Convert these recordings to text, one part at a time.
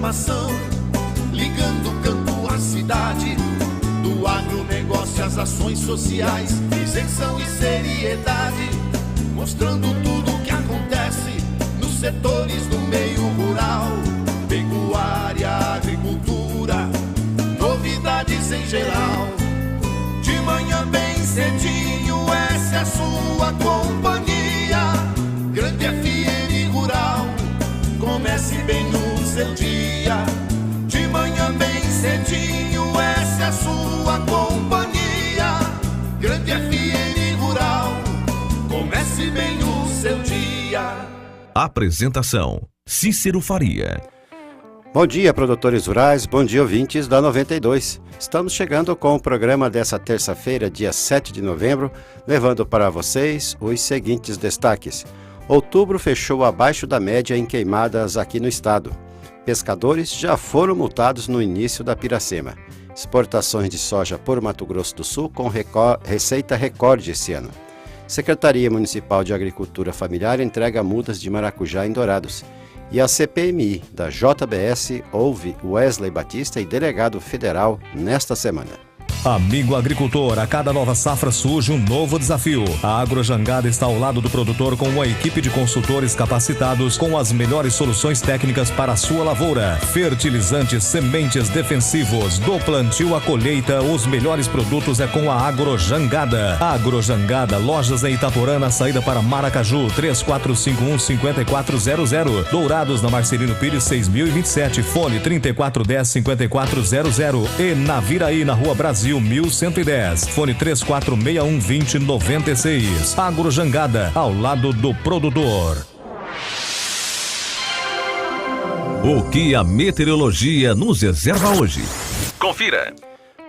informação, ligando o campo à cidade, do agronegócio às ações sociais, isenção e seriedade, mostrando tudo o que acontece nos setores do meio rural, pecuária, agricultura, novidades em geral. De manhã bem cedinho, essa é a sua companhia, Grande FM Rural, comece bem no seu dia. De manhã bem cedinho, essa é a sua companhia, Grande FM Rural, comece bem o seu dia. Apresentação: Cícero Faria. Bom dia, produtores rurais, bom dia, ouvintes da 92. Estamos chegando com o programa dessa terça-feira, dia 7 de novembro, levando para vocês os seguintes destaques. Outubro fechou abaixo da média em queimadas aqui no estado. Pescadores já foram multados no início da Piracema. Exportações de soja por Mato Grosso do Sul com receita recorde esse ano. Secretaria Municipal de Agricultura Familiar entrega mudas de maracujá em Dourados. E a CPMI da JBS ouve Wesley Batista e delegado federal nesta semana. Amigo agricultor, a cada nova safra surge um novo desafio. A Agrojangada está ao lado do produtor com uma equipe de consultores capacitados com as melhores soluções técnicas para a sua lavoura. Fertilizantes, sementes defensivos, do plantio à colheita, os melhores produtos é com a Agrojangada. Agrojangada, lojas em Itaporã, na saída para Maracaju, 3451-5400. Dourados, na Marcelino Pires, 6027, fone 3410-5400. E Naviraí, na Rua Brasil, 1110, fone 3461-2096. Agrojangada, ao lado do produtor. O que a meteorologia nos reserva hoje? Confira.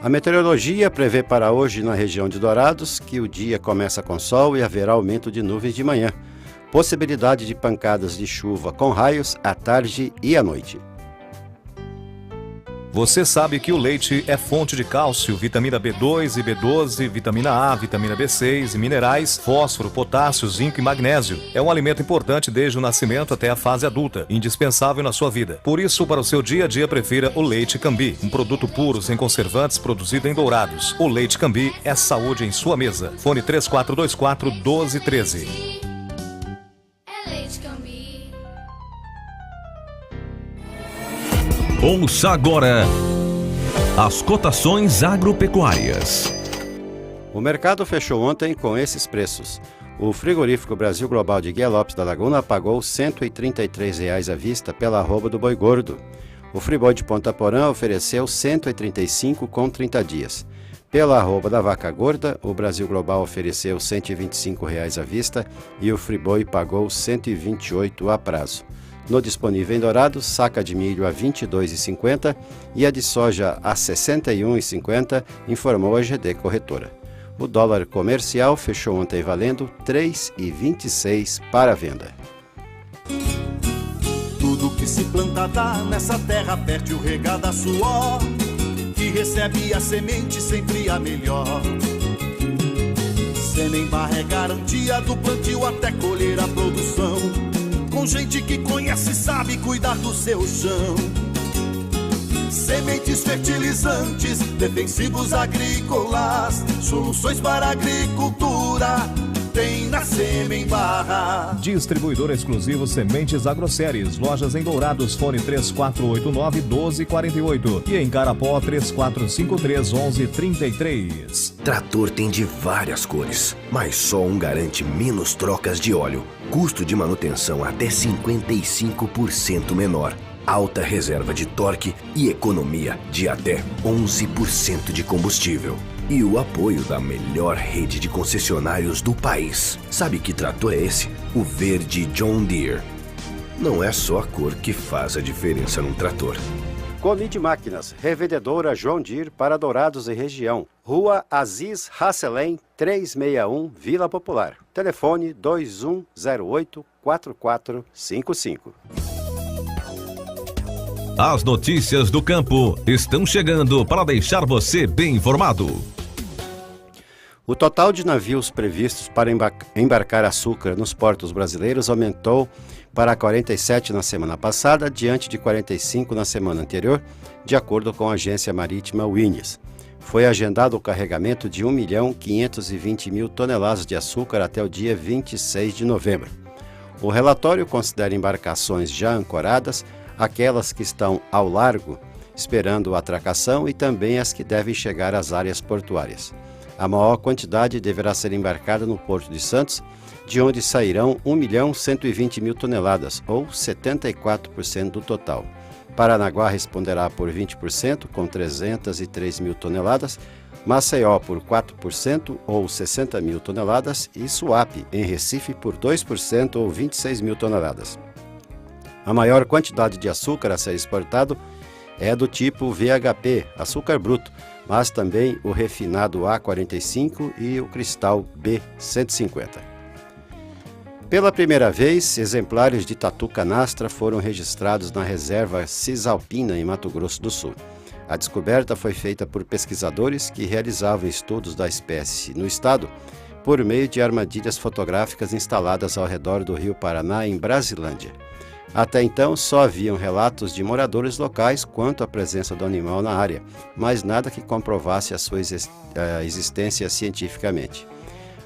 A meteorologia prevê para hoje na região de Dourados que o dia começa com sol e haverá aumento de nuvens de manhã. Possibilidade de pancadas de chuva com raios à tarde e à noite. Você sabe que o leite é fonte de cálcio, vitamina B2 e B12, vitamina A, vitamina B6 e minerais, fósforo, potássio, zinco e magnésio. É um alimento importante desde o nascimento até a fase adulta, indispensável na sua vida. Por isso, para o seu dia a dia, prefira o Leite Cambi, um produto puro, sem conservantes, produzido em Dourados. O Leite Cambi é saúde em sua mesa. Fone 3424-1213. Ouça agora as cotações agropecuárias. O mercado fechou ontem com esses preços. O frigorífico Brasil Global de Guia Lopes da Laguna pagou R$ 133,00 à vista pela arroba do boi gordo. O Friboi de Ponta Porã ofereceu R$ 135 com 30 dias. Pela arroba da vaca gorda, o Brasil Global ofereceu R$ 125,00 à vista e o Friboi pagou R$ 128 a prazo. No disponível em Dourados, saca de milho a R$ 22,50 e a de soja a R$ 61,50, informou a GD Corretora. O dólar comercial fechou ontem valendo R$ 3,26 para a venda. Tudo que se planta dá, nessa terra perde o regado a suor, que recebe a semente sempre a melhor. Sêmen Barra é garantia do plantio até colher a produção, com gente que conhece e sabe cuidar do seu chão. Sementes, fertilizantes, defensivos agrícolas, soluções para a agricultura, tem na Sêmen Barra. Distribuidor exclusivo Sementes Agroséries, lojas em Dourados, fone 3489-1248 e em Carapó 3453-1133. Trator tem de várias cores, mas só um garante menos trocas de óleo, custo de manutenção até 55% menor, alta reserva de torque e economia de até 11% de combustível. E o apoio da melhor rede de concessionários do país. Sabe que trator é esse? O verde John Deere. Não é só a cor que faz a diferença num trator. Colide Máquinas, revendedora John Deere para Dourados e região. Rua Aziz Hasselem, 361, Vila Popular. Telefone 2108-4455. As notícias do campo estão chegando para deixar você bem informado. O total de navios previstos para embarcar açúcar nos portos brasileiros aumentou para 47 na semana passada, diante de 45 na semana anterior, de acordo com a agência marítima Winnes. Foi agendado o carregamento de 1.520.000 toneladas de açúcar até o dia 26 de novembro. O relatório considera embarcações já ancoradas, aquelas que estão ao largo, esperando a atracação, e também as que devem chegar às áreas portuárias. A maior quantidade deverá ser embarcada no Porto de Santos, de onde sairão 1.120.000 toneladas, ou 74% do total. Paranaguá responderá por 20%, com 303.000 toneladas, Maceió por 4%, ou 60.000 toneladas, e Suape, em Recife, por 2%, ou 26.000 toneladas. A maior quantidade de açúcar a ser exportado é do tipo VHP, açúcar bruto, mas também o refinado A45 e o cristal B150. Pela primeira vez, exemplares de tatu canastra foram registrados na reserva Cisalpina, em Mato Grosso do Sul. A descoberta foi feita por pesquisadores que realizavam estudos da espécie no estado por meio de armadilhas fotográficas instaladas ao redor do Rio Paraná, em Brasilândia. Até então, só haviam relatos de moradores locais quanto à presença do animal na área, mas nada que comprovasse a sua existência cientificamente.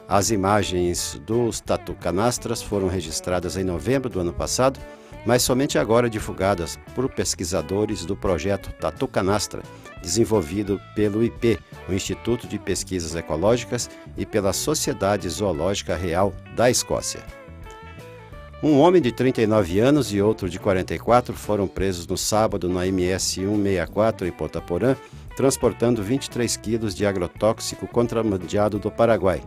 As imagens dos tatu canastras foram registradas em novembro do ano passado, mas somente agora divulgadas por pesquisadores do projeto Tatu Canastra, desenvolvido pelo IP, o Instituto de Pesquisas Ecológicas, e pela Sociedade Zoológica Real da Escócia. Um homem de 39 anos e outro de 44 foram presos no sábado na MS 164 em Ponta Porã, transportando 23 quilos de agrotóxico contrabandeado do Paraguai.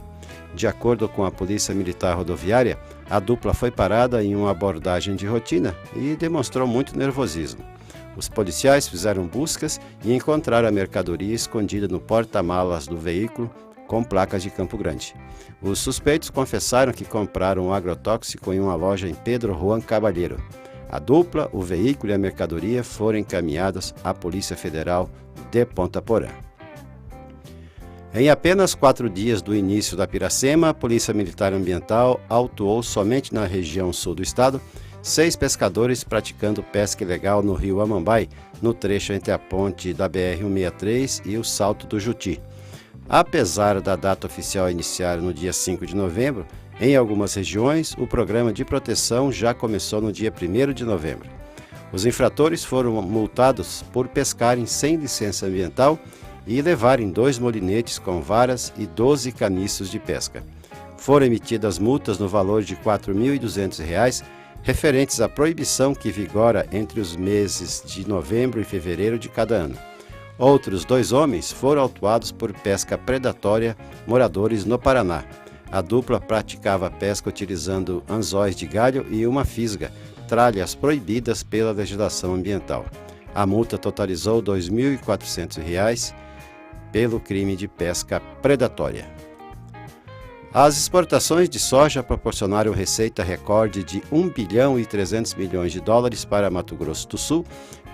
De acordo com a Polícia Militar Rodoviária, a dupla foi parada em uma abordagem de rotina e demonstrou muito nervosismo. Os policiais fizeram buscas e encontraram a mercadoria escondida no porta-malas do veículo com placas de Campo Grande. Os suspeitos confessaram que compraram o agrotóxico em uma loja em Pedro Juan Cabalheiro. A dupla, o veículo e a mercadoria foram encaminhados à Polícia Federal de Ponta Porã. Em apenas 4 dias do início da Piracema, a Polícia Militar Ambiental autuou somente na região sul do estado 6 pescadores praticando pesca ilegal no rio Amambai, no trecho entre a ponte da BR-163 e o Salto do Juti. Apesar da data oficial iniciar no dia 5 de novembro, em algumas regiões o programa de proteção já começou no dia 1º de novembro. Os infratores foram multados por pescarem sem licença ambiental e levarem 2 molinetes com varas e 12 caniços de pesca. Foram emitidas multas no valor de R$ 4.200, referentes à proibição que vigora entre os meses de novembro e fevereiro de cada ano. Outros 2 homens foram autuados por pesca predatória, moradores no Paraná. A dupla praticava pesca utilizando anzóis de galho e uma fisga, tralhas proibidas pela legislação ambiental. A multa totalizou R$ 2.400 pelo crime de pesca predatória. As exportações de soja proporcionaram receita recorde de US$ 1,3 bilhões para Mato Grosso do Sul,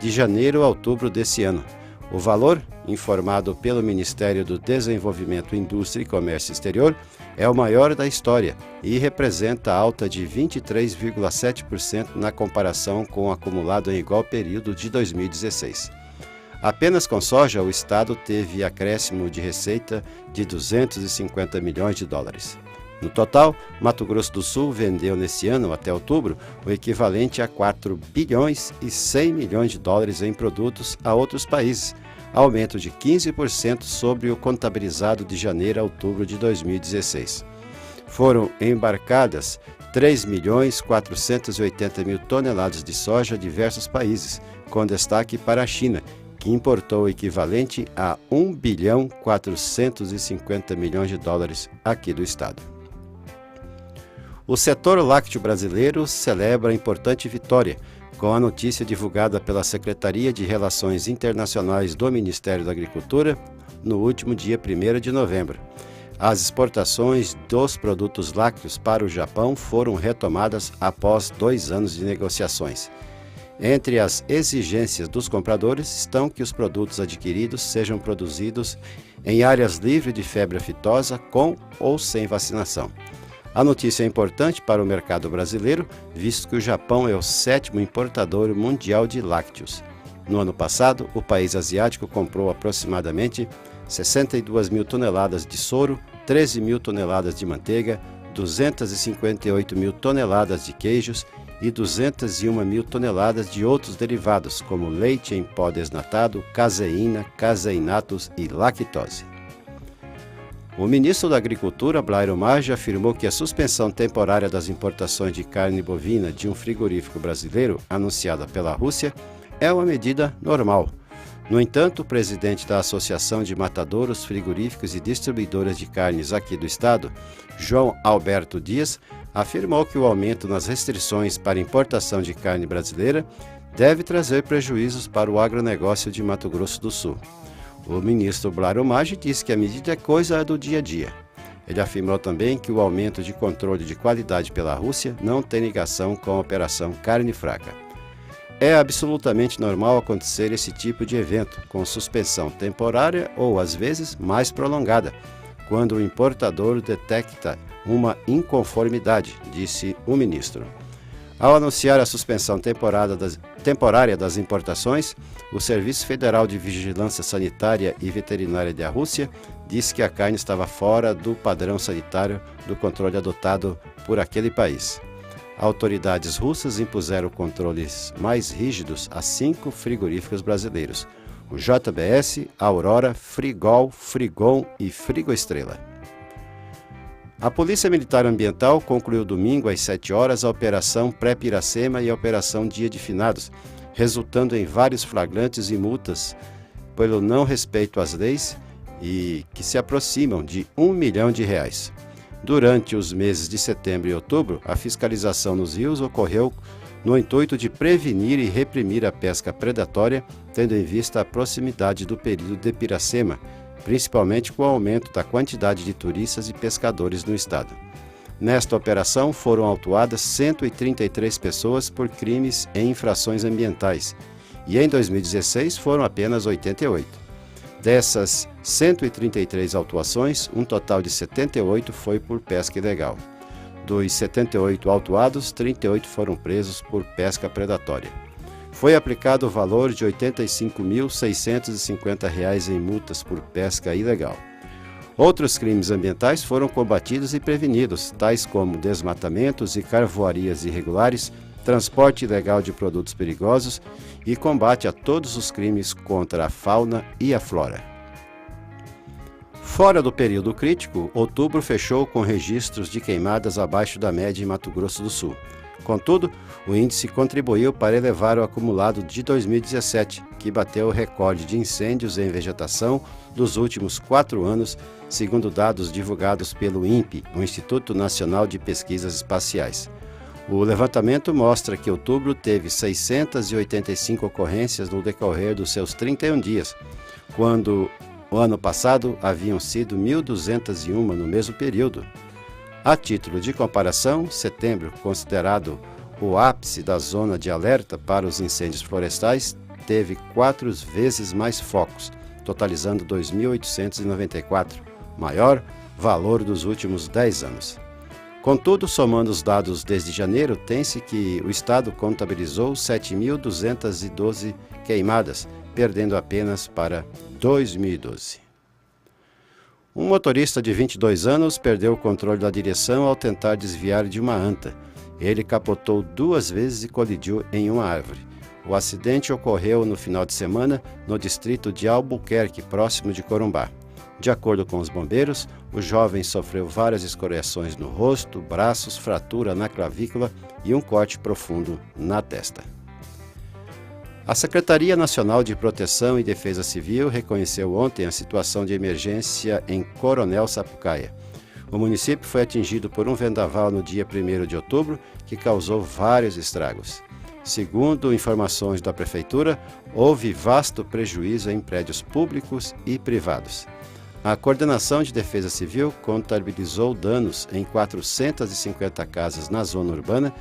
de janeiro a outubro desse ano. O valor, informado pelo Ministério do Desenvolvimento, Indústria e Comércio Exterior, é o maior da história e representa alta de 23,7% na comparação com o acumulado em igual período de 2016. Apenas com soja, o estado teve acréscimo de receita de US$ 250 milhões. No total, Mato Grosso do Sul vendeu nesse ano, até outubro, o equivalente a US$ 4 bilhões e 100 milhões de dólares em produtos a outros países, aumento de 15% sobre o contabilizado de janeiro a outubro de 2016. Foram embarcadas 3.480.000 toneladas de soja a diversos países, com destaque para a China, que importou o equivalente a US$ 1,450 bilhões aqui do estado. O setor lácteo brasileiro celebra a importante vitória, com a notícia divulgada pela Secretaria de Relações Internacionais do Ministério da Agricultura no último dia 1º de novembro. As exportações dos produtos lácteos para o Japão foram retomadas após 2 anos de negociações. Entre as exigências dos compradores estão que os produtos adquiridos sejam produzidos em áreas livres de febre aftosa com ou sem vacinação. A notícia é importante para o mercado brasileiro, visto que o Japão é o 7º importador mundial de lácteos. No ano passado, o país asiático comprou aproximadamente 62 mil toneladas de soro, 13 mil toneladas de manteiga, 258 mil toneladas de queijos e 201 mil toneladas de outros derivados, como leite em pó desnatado, caseína, caseinatos e lactose. O ministro da Agricultura, Blairo Maggi, afirmou que a suspensão temporária das importações de carne bovina de um frigorífico brasileiro, anunciada pela Rússia, é uma medida normal. No entanto, o presidente da Associação de Matadouros, Frigoríficos e Distribuidoras de Carnes aqui do estado, João Alberto Dias, afirmou que o aumento nas restrições para importação de carne brasileira deve trazer prejuízos para o agronegócio de Mato Grosso do Sul. O ministro Blairo Maggi disse que a medida é coisa do dia a dia. Ele afirmou também que o aumento de controle de qualidade pela Rússia não tem ligação com a Operação Carne Fraca. É absolutamente normal acontecer esse tipo de evento, com suspensão temporária ou, às vezes, mais prolongada, quando o importador detecta uma inconformidade, disse o ministro. Ao anunciar a suspensão temporária das importações, o Serviço Federal de Vigilância Sanitária e Veterinária da Rússia disse que a carne estava fora do padrão sanitário do controle adotado por aquele país. Autoridades russas impuseram controles mais rígidos a 5 frigoríficos brasileiros: o JBS, Aurora, Frigol, Frigon e Frigoestrela. A Polícia Militar Ambiental concluiu domingo às 7 horas a Operação Pré-Piracema e a Operação Dia de Finados, resultando em vários flagrantes e multas pelo não respeito às leis e que se aproximam de R$1 milhão. Durante os meses de setembro e outubro, a fiscalização nos rios ocorreu no intuito de prevenir e reprimir a pesca predatória, tendo em vista a proximidade do período de Piracema, principalmente com o aumento da quantidade de turistas e pescadores no estado. Nesta operação foram autuadas 133 pessoas por crimes e infrações ambientais, e em 2016 foram apenas 88. Dessas 133 autuações, um total de 78 foi por pesca ilegal. Dos 78 autuados, 38 foram presos por pesca predatória. Foi aplicado o valor de R$ 85.650 em multas por pesca ilegal. Outros crimes ambientais foram combatidos e prevenidos, tais como desmatamentos e carvoarias irregulares, transporte ilegal de produtos perigosos e combate a todos os crimes contra a fauna e a flora. Fora do período crítico, outubro fechou com registros de queimadas abaixo da média em Mato Grosso do Sul. Contudo, o índice contribuiu para elevar o acumulado de 2017, que bateu o recorde de incêndios em vegetação dos últimos 4 anos, segundo dados divulgados pelo INPE, o Instituto Nacional de Pesquisas Espaciais. O levantamento mostra que outubro teve 685 ocorrências no decorrer dos seus 31 dias, quando o ano passado haviam sido 1.201 no mesmo período. A título de comparação, setembro, considerado o ápice da zona de alerta para os incêndios florestais, teve 4 vezes mais focos, totalizando 2.894, maior valor dos últimos 10 anos. Contudo, somando os dados desde janeiro, tem-se que o estado contabilizou 7.212 queimadas, perdendo apenas para 2012. Um motorista de 22 anos perdeu o controle da direção ao tentar desviar de uma anta. Ele capotou 2 vezes e colidiu em uma árvore. O acidente ocorreu no final de semana no distrito de Albuquerque, próximo de Corumbá. De acordo com os bombeiros, o jovem sofreu várias escoriações no rosto, braços, fratura na clavícula e um corte profundo na testa. A Secretaria Nacional de Proteção e Defesa Civil reconheceu ontem a situação de emergência em Coronel Sapucaia. O município foi atingido por um vendaval no dia 1º de outubro, que causou vários estragos. Segundo informações da Prefeitura, houve vasto prejuízo em prédios públicos e privados. A Coordenação de Defesa Civil contabilizou danos em 450 casas na zona urbana,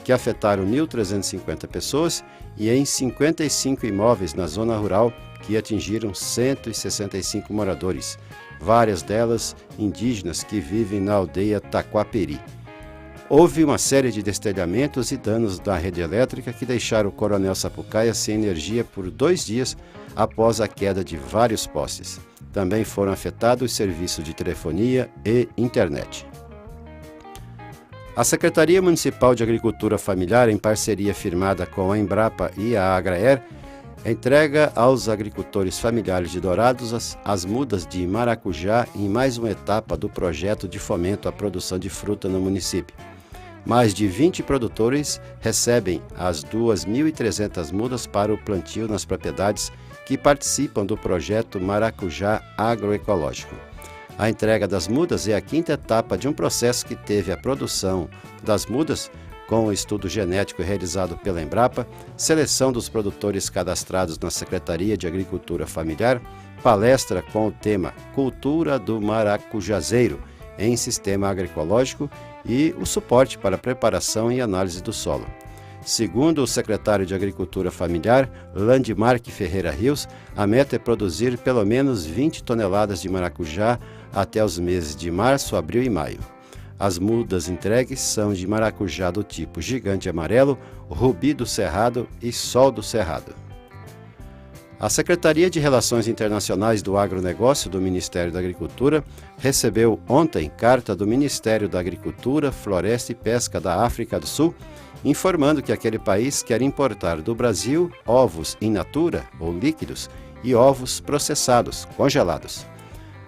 que afetaram 1.350 pessoas, e em 55 imóveis na zona rural, que atingiram 165 moradores, várias delas indígenas que vivem na aldeia Taquaperi. Houve uma série de destelhamentos e danos na rede elétrica que deixaram o Coronel Sapucaia sem energia por 2 dias após a queda de vários postes. Também foram afetados os serviços de telefonia e internet. A Secretaria Municipal de Agricultura Familiar, em parceria firmada com a Embrapa e a Agraer, entrega aos agricultores familiares de Dourados as mudas de maracujá em mais uma etapa do projeto de fomento à produção de fruta no município. Mais de 20 produtores recebem as 2.300 mudas para o plantio nas propriedades que participam do projeto Maracujá Agroecológico. A entrega das mudas é a 5ª etapa de um processo que teve a produção das mudas com o estudo genético realizado pela Embrapa, seleção dos produtores cadastrados na Secretaria de Agricultura Familiar, palestra com o tema Cultura do Maracujazeiro em Sistema Agroecológico e o suporte para preparação e análise do solo. Segundo o secretário de Agricultura Familiar, Landmark Ferreira Rios, a meta é produzir pelo menos 20 toneladas de maracujá até os meses de março, abril e maio. As mudas entregues são de maracujá do tipo Gigante Amarelo, Rubi do Cerrado e Sol do Cerrado. A Secretaria de Relações Internacionais do Agronegócio do Ministério da Agricultura recebeu ontem carta do Ministério da Agricultura, Floresta e Pesca da África do Sul, informando que aquele país quer importar do Brasil ovos in natura ou líquidos e ovos processados, congelados.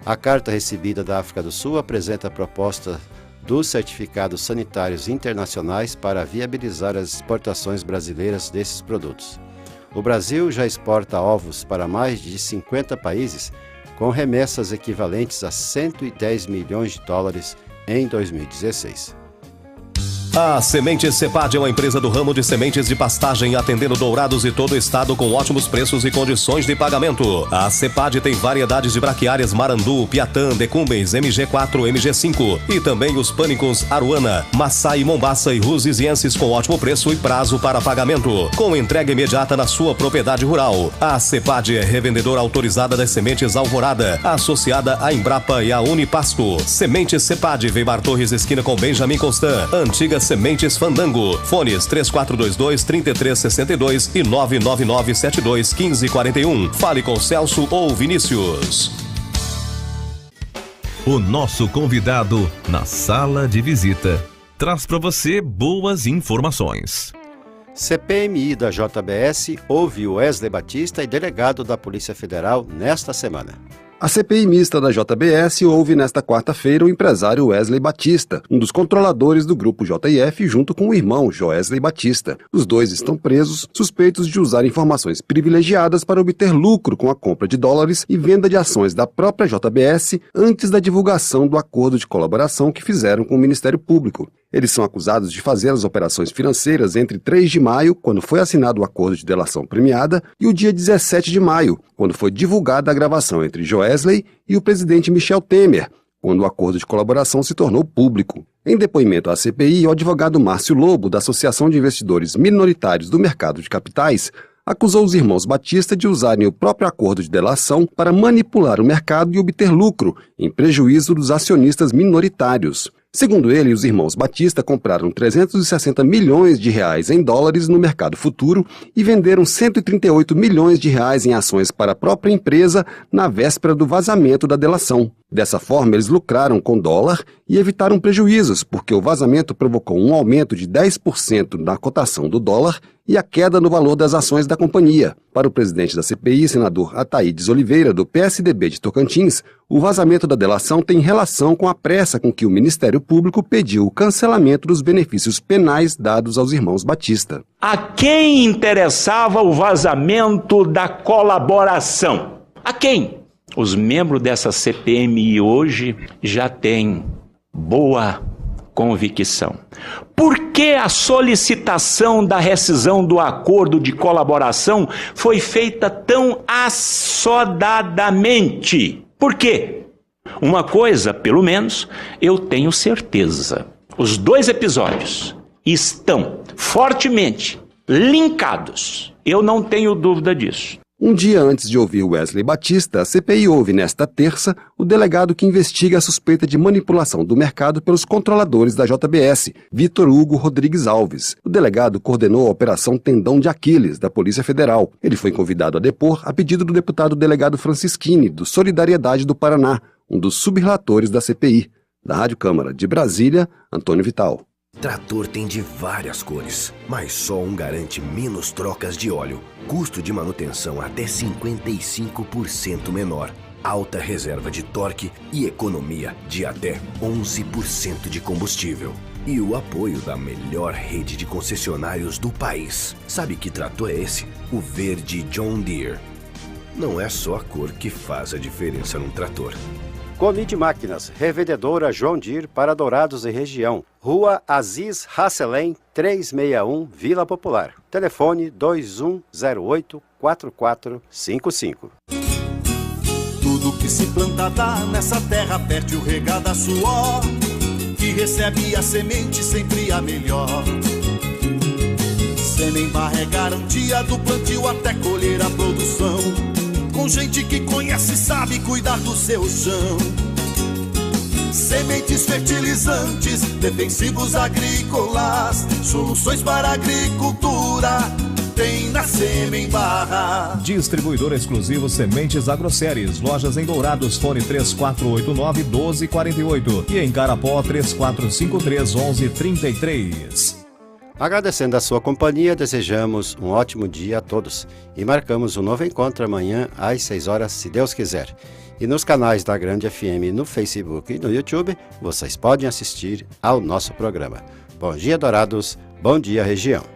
A carta recebida da África do Sul apresenta a proposta dos certificados sanitários internacionais para viabilizar as exportações brasileiras desses produtos. O Brasil já exporta ovos para mais de 50 países, com remessas equivalentes a 110 milhões de dólares em 2016. A Sementes Cepad é uma empresa do ramo de sementes de pastagem, atendendo Dourados e todo o estado com ótimos preços e condições de pagamento. A Cepad tem variedades de braquiárias Marandu, Piatã, Decumbens, MG4, MG5 e também os pânicos Aruana, Maçai, Mombaça e Rusizienses com ótimo preço e prazo para pagamento, com entrega imediata na sua propriedade rural. A Cepad é revendedora autorizada das sementes Alvorada, associada à Embrapa e à Unipasto. Sementes Cepad, Weimar Torres, esquina com Benjamin Constant, antiga Sementes Fandango. Fones 3422-3362 e 99972-1541. Fale com Celso ou Vinícius. O nosso convidado na sala de visita traz para você boas informações. CPMI da JBS ouve Wesley Batista e delegado da Polícia Federal nesta semana. A CPI mista da JBS ouve nesta quarta-feira o empresário Wesley Batista, um dos controladores do grupo JF, junto com o irmão Joesley Batista. Os dois estão presos, suspeitos de usar informações privilegiadas para obter lucro com a compra de dólares e venda de ações da própria JBS antes da divulgação do acordo de colaboração que fizeram com o Ministério Público. Eles são acusados de fazer as operações financeiras entre 3 de maio, quando foi assinado o acordo de delação premiada, e o dia 17 de maio, quando foi divulgada a gravação entre Joesley e o presidente Michel Temer, quando o acordo de colaboração se tornou público. Em depoimento à CPI, o advogado Márcio Lobo, da Associação de Investidores Minoritários do Mercado de Capitais, acusou os irmãos Batista de usarem o próprio acordo de delação para manipular o mercado e obter lucro, em prejuízo dos acionistas minoritários. Segundo ele, os irmãos Batista compraram 360 milhões de reais em dólares no mercado futuro e venderam 138 milhões de reais em ações para a própria empresa na véspera do vazamento da delação. Dessa forma, eles lucraram com dólar e evitaram prejuízos, porque o vazamento provocou um aumento de 10% na cotação do dólar e a queda no valor das ações da companhia. Para o presidente da CPI, senador Ataídes Oliveira, do PSDB de Tocantins, o vazamento da delação tem relação com a pressa com que o Ministério Público pediu o cancelamento dos benefícios penais dados aos irmãos Batista. A quem interessava o vazamento da colaboração? A quem? Os membros dessa CPMI hoje já têm boa convicção. Por que a solicitação da rescisão do acordo de colaboração foi feita tão assodadamente? Por quê? Uma coisa, pelo menos, eu tenho certeza. Os dois episódios estão fortemente linkados. Eu não tenho dúvida disso. Um dia antes de ouvir Wesley Batista, a CPI ouve nesta terça o delegado que investiga a suspeita de manipulação do mercado pelos controladores da JBS, Vitor Hugo Rodrigues Alves. O delegado coordenou a Operação Tendão de Aquiles, da Polícia Federal. Ele foi convidado a depor a pedido do deputado delegado Francisquini, do Solidariedade do Paraná, um dos subrelatores da CPI. Da Rádio Câmara de Brasília, Antônio Vital. Trator tem de várias cores, mas só um garante menos trocas de óleo, custo de manutenção até 55% menor, alta reserva de torque e economia de até 11% de combustível. E o apoio da melhor rede de concessionários do país. Sabe que trator é esse? O verde John Deere. Não é só a cor que faz a diferença num trator. Comide Máquinas, revendedora John Deere para Dourados e região. Rua Aziz Hasselem, 361, Vila Popular. Telefone 2108-4455. Tudo que se planta dá nessa terra, perde o regado a suor, que recebe a semente sempre a melhor. Semembar é garantia do plantio até colher a produção, com gente que conhece e sabe cuidar do seu chão. Sementes, fertilizantes, defensivos agrícolas, soluções para a agricultura, tem na Semembar. Distribuidor exclusivo Sementes Agroceres, lojas em Dourados, fone 3489-1248 e em Carapó 3453-1133. Agradecendo a sua companhia, desejamos um ótimo dia a todos e marcamos um novo encontro amanhã às 6 horas, se Deus quiser. E nos canais da Grande FM no Facebook e no YouTube, vocês podem assistir ao nosso programa. Bom dia, Dourados. Bom dia, região.